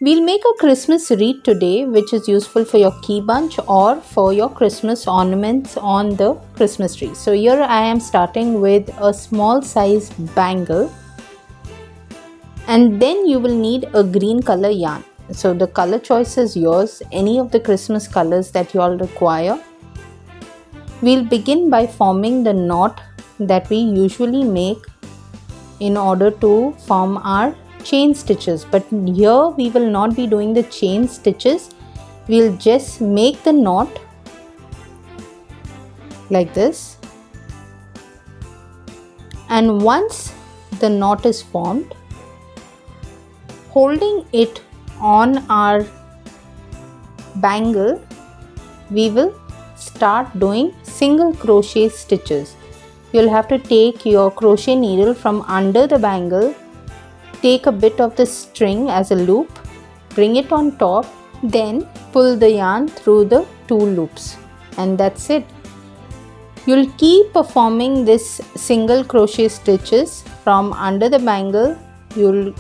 We'll make a Christmas wreath today, which is useful for your key bunch or for your Christmas ornaments on the Christmas tree. So here I am starting with a small size bangle, and then you will need a green color yarn. So the color choice is yours, any of the Christmas colors that you all require. We'll begin by forming the knot that we usually make in order to form our chain stitches, but here we will not be doing the chain stitches. We'll just make the knot like this, and once the knot is formed, holding it on our bangle, we will start doing single crochet stitches. You'll have to take your crochet needle from under the bangle, take a bit of the string as a loop, bring it on top, then pull the yarn through the 2 loops, and that's it. You'll keep performing this single crochet stitches from under the bangle. You'll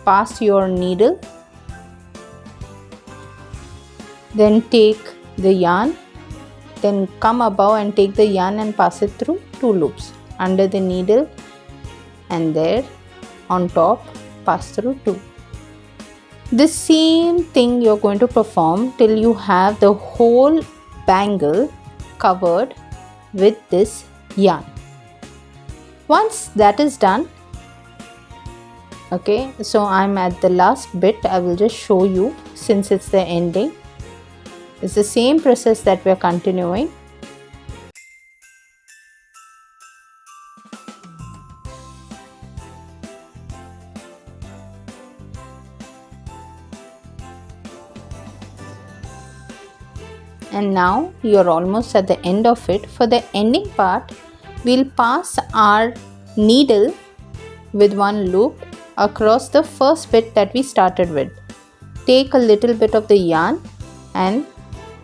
pass your needle, then take the yarn, then come above and take the yarn and pass it through 2 loops under the needle, and there on top pass through 2. The same thing you're going to perform till you have the whole bangle covered with this yarn. Once that is done, okay, so I'm at the last bit. I will just show you since it's the ending. It's the same process that we are continuing. And now you're almost at the end of it. For the ending part, we'll pass our needle with 1 loop across the first bit that we started with. Take a little bit of the yarn and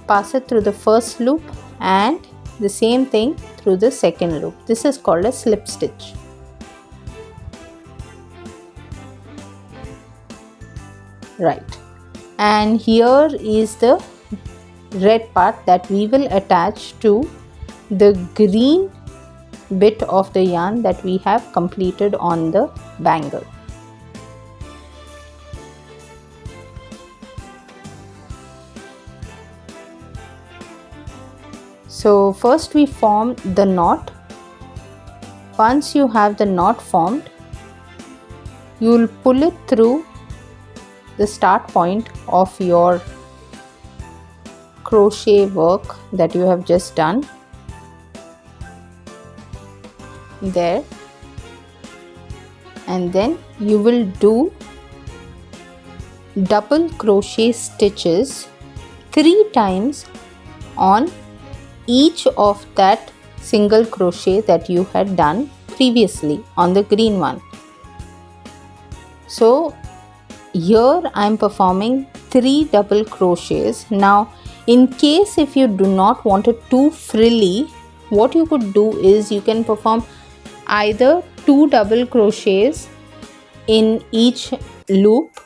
pass it through the first loop, and the same thing through the second loop. This is called a slip stitch. Right, and here is the red part that we will attach to the green bit of the yarn that we have completed on the bangle. So first we form the knot. Once you have the knot formed, you will pull it through the start point of your crochet work that you have just done there, and then you will do double crochet stitches 3 times on each of that single crochet that you had done previously on the green one. So here I am performing 3 double crochets. Now in case if you do not want it too frilly, what you could do is you can perform either 2 double crochets in each loop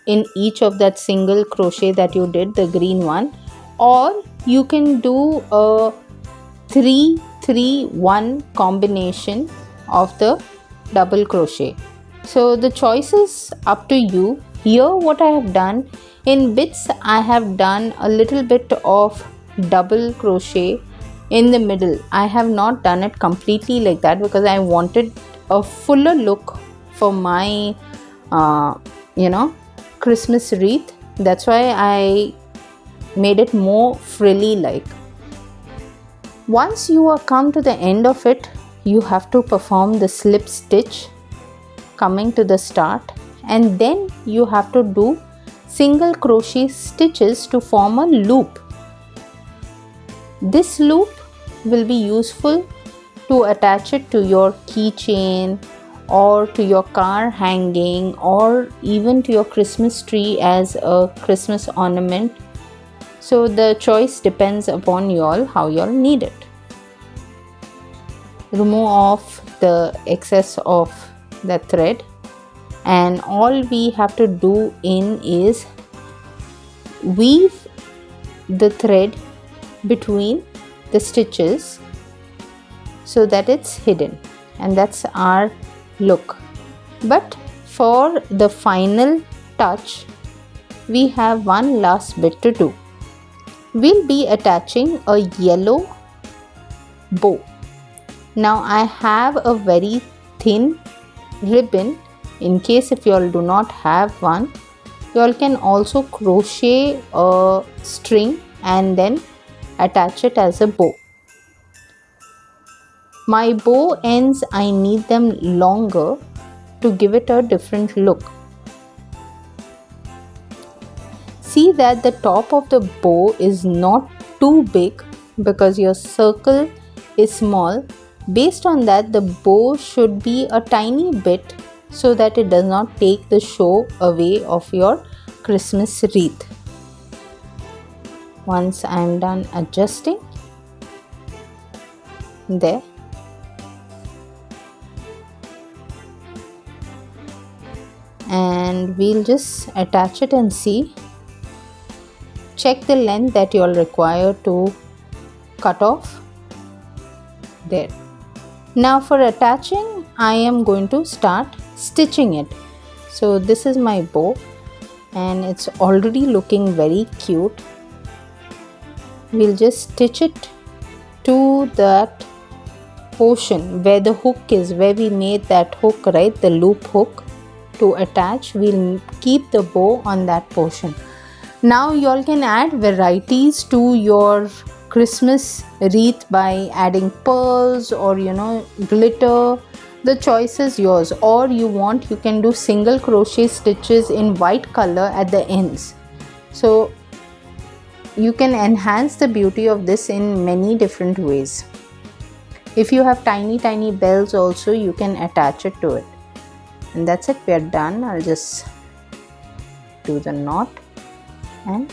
in each of that single crochet that you did, the green one, or you can do a 3-3-1 combination of the double crochet. So the choice is up to you. Here what I have done, in bits I have done a little bit of double crochet in the middle. I have not done it completely like that because I wanted a fuller look for my Christmas wreath. That's why I made it more frilly like. Once you are come to the end of it, you have to perform the slip stitch coming to the start, and then you have to do single crochet stitches to form a loop. This loop will be useful to attach it to your keychain or to your car hanging or even to your Christmas tree as a Christmas ornament. So the choice depends upon you all how you all need it. Remove off the excess of the thread and all we have to do is weave the thread between the stitches so that it's hidden, and that's our look. But for the final touch, we have one last bit to do. We'll be attaching a yellow bow. Now I have a very thin ribbon. In case if you all do not have one, you all can also crochet a string and then attach it as a bow. My bow ends, I need them longer to give it a different look. See that the top of the bow is not too big because your circle is small. Based on that, the bow should be a tiny bit so that it does not take the show away of your Christmas wreath. Once I am done adjusting, there. And we'll just attach it and see. Check the length that you all require to cut off. There. Now for attaching, I am going to start stitching it. So this is my bow and it's already looking very cute. We'll just stitch it to that portion where the hook is, where we made that hook, right, the loop hook to attach. We'll keep the bow on that portion. Now you all can add varieties to your Christmas wreath by adding pearls or glitter. The choice is yours, or you can do single crochet stitches in white color at the ends. So you can enhance the beauty of this in many different ways. If you have tiny bells also, you can attach it to it. And that's it, we are done. I'll just do the knot and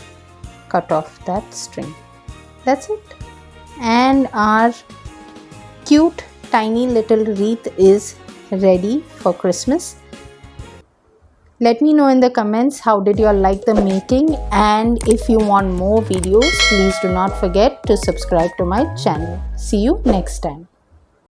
cut off that string. That's it, and our cute tiny little wreath is ready for Christmas. Let me know in the comments how did you all like the making, and if you want more videos, please do not forget to subscribe to my channel. See you next time.